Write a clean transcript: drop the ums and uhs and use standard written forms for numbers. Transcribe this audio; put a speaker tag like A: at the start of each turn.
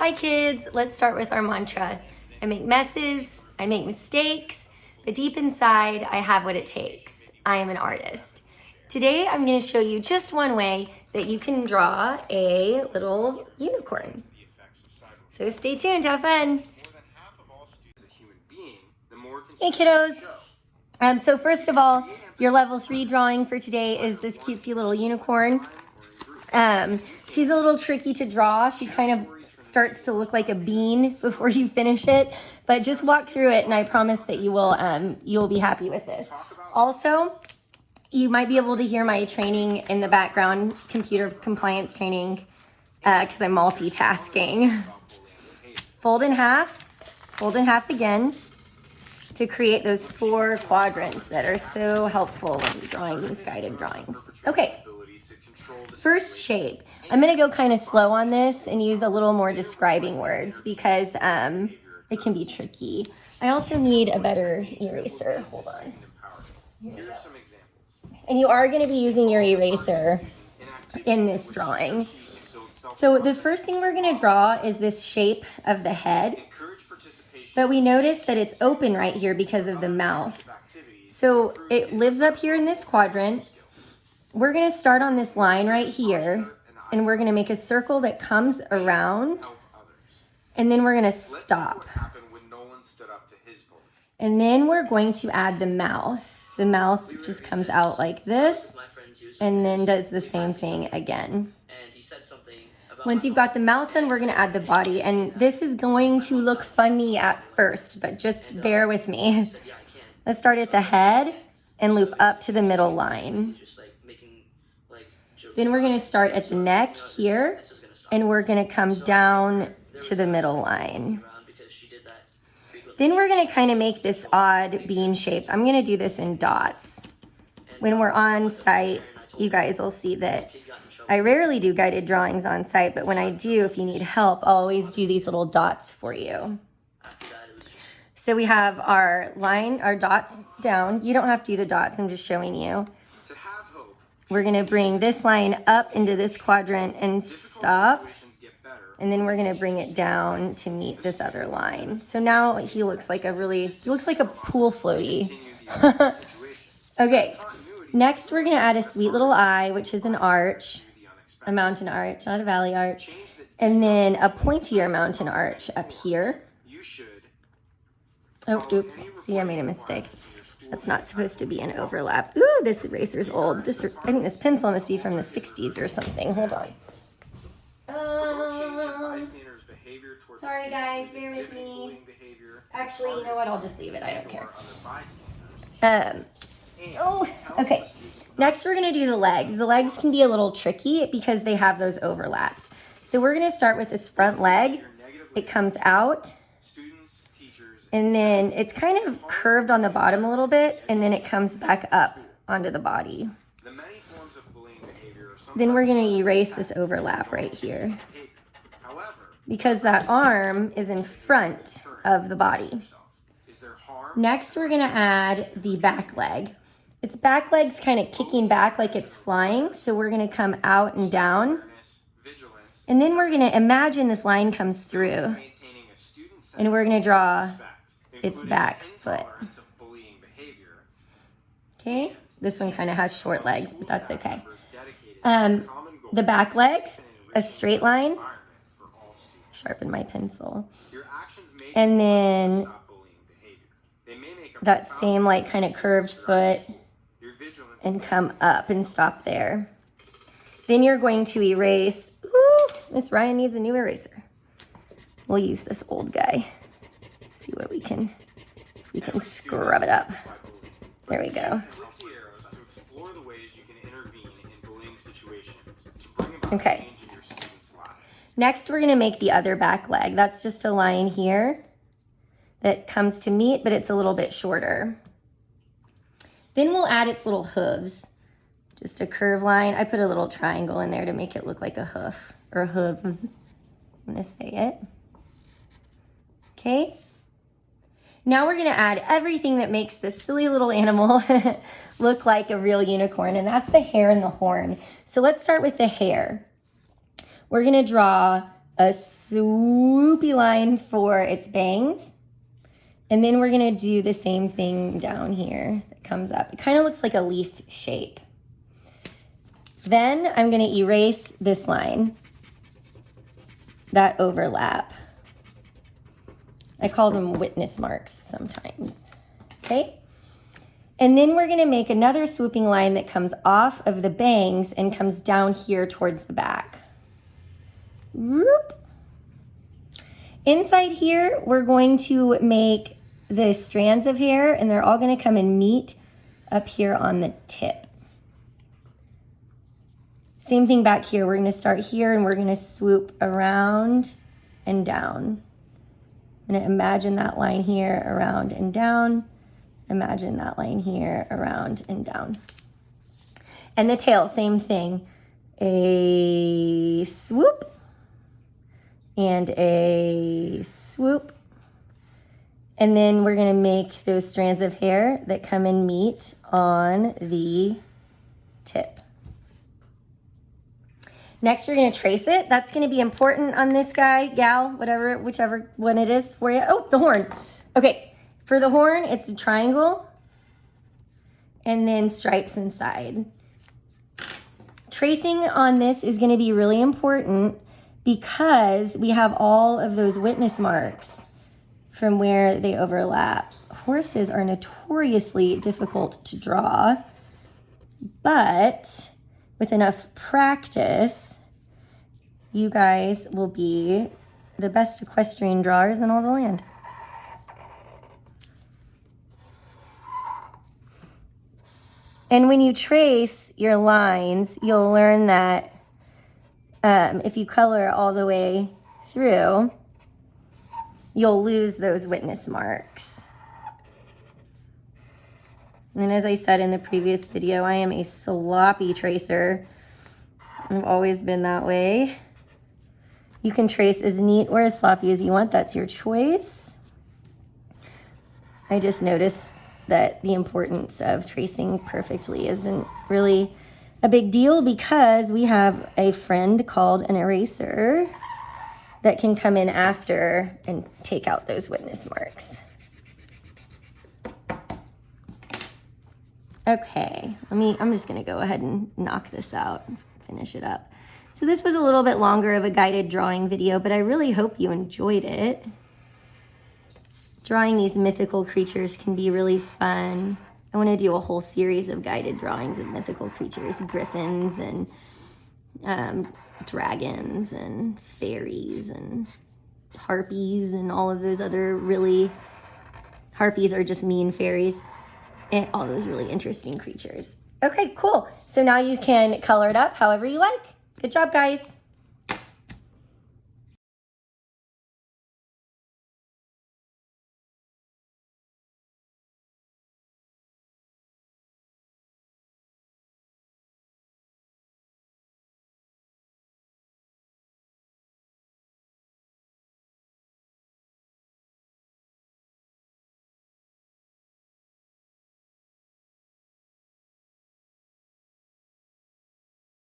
A: Hi kids, let's start with our mantra. I make messes, I make mistakes, but deep inside I have what it takes. I am an artist. Today I'm going to show you just one way that you can draw a little unicorn. So stay tuned, have fun. Hey kiddos. So first of all, your level 3 drawing for today is this cutesy little unicorn. She's a little tricky to draw. She kind of starts to look like a bean before you finish it, but just walk through it and I promise that you'll be happy with this. Also, you might be able to hear my training in the background, computer compliance training, because I'm multitasking. Fold in half again to create those 4 quadrants that are so helpful when you're drawing these guided drawings. Okay. First shape. I'm going to go kind of slow on this and use a little more describing words because it can be tricky. I also need a better eraser. Hold on. And you are going to be using your eraser in this drawing. So the first thing we're going to draw is this shape of the head. But we notice that it's open right here because of the mouth. So it lives up here in this quadrant. We're going to start on this line right here, and we're going to make a circle that comes around, and then we're going to stop. And then we're going to add the mouth. The mouth just comes out like this, and then does the same thing again. Once you've got the mouth done, we're going to add the body, and this is going to look funny at first, but just bear with me. Let's start at the head and loop up to the middle line. Then we're going to start at the neck here, and we're going to come down to the middle line. Then we're going to kind of make this odd bean shape. I'm going to do this in dots. When we're on site, you guys will see that I rarely do guided drawings on site, but when I do, if you need help, I'll always do these little dots for you. So we have our line, our dots down. You don't have to do the dots, I'm just showing you. We're going to bring this line up into this quadrant and stop. And then we're going to bring it down to meet this other line. So now he looks like a pool floaty. Okay, next we're going to add a sweet little eye, which is an arch, a mountain arch, not a valley arch. And then a pointier mountain arch up here. Oh, oops. See, I made a mistake. That's not supposed to be an overlap. Ooh, this eraser's old. I think this pencil must be from the 60s or something. Hold on. Sorry guys, bear with me. Actually, you know what? I'll just leave it. I don't care. Okay. Next, we're going to do the legs. The legs can be a little tricky because they have those overlaps. So we're going to start with this front leg. It comes out. And then it's kind of curved on the bottom a little bit, and then it comes back up onto the body. Then we're going to erase this overlap right here because that arm is in front of the body. Next, we're going to add the back leg. Its back leg's kind of kicking back like it's flying, so we're going to come out and down. And then we're going to imagine this line comes through, and we're going to draw its back foot. Okay, this one kind of has short legs, but that's okay. The back legs, a straight line. Sharpen my pencil. And then that same like kind of curved foot and come up and stop there. Then you're going to erase. Ooh, Miss Ryan needs a new eraser. We'll use this old guy. See what we can scrub it up. There we go. Okay. Next, we're going to make the other back leg. That's just a line here that comes to meet, but it's a little bit shorter. Then we'll add its little hooves. Just a curved line. I put a little triangle in there to make it look like a hoof or hooves. I'm going to say it. Okay. Now we're going to add everything that makes this silly little animal look like a real unicorn, and that's the hair and the horn. So let's start with the hair. We're going to draw a swoopy line for its bangs. And then we're gonna do the same thing down here that comes up. It kind of looks like a leaf shape. Then I'm gonna erase this line, that overlap. I call them witness marks sometimes, okay? And then we're gonna make another swooping line that comes off of the bangs and comes down here towards the back. Whoop. Inside here, we're going to make the strands of hair, and they're all gonna come and meet up here on the tip. Same thing back here. We're gonna start here and we're gonna swoop around and down. I'm gonna imagine that line here, around and down. Imagine that line here, around and down. And the tail, same thing. A swoop and a swoop. And then we're gonna make those strands of hair that come and meet on the tip. Next, you're gonna trace it. That's gonna be important on this guy, gal, whatever, whichever one it is for you. Oh, the horn. Okay, for the horn, it's a triangle and then stripes inside. Tracing on this is gonna be really important because we have all of those witness marks from where they overlap. Horses are notoriously difficult to draw, but with enough practice, you guys will be the best equestrian drawers in all the land. And when you trace your lines, you'll learn that if you color all the way through, you'll lose those witness marks. And as I said in the previous video, I am a sloppy tracer. I've always been that way. You can trace as neat or as sloppy as you want. That's your choice. I just noticed that the importance of tracing perfectly isn't really a big deal because we have a friend called an eraser that can come in after and take out those witness marks. Okay, I'm just gonna go ahead and knock this out, finish it up. So this was a little bit longer of a guided drawing video, but I really hope you enjoyed it. Drawing these mythical creatures can be really fun. I wanna do a whole series of guided drawings of mythical creatures, griffins and dragons and fairies and harpies and all of those other really, harpies are just mean fairies, and all those really interesting creatures. Okay, cool. So now you can color it up however you like. Good job, guys.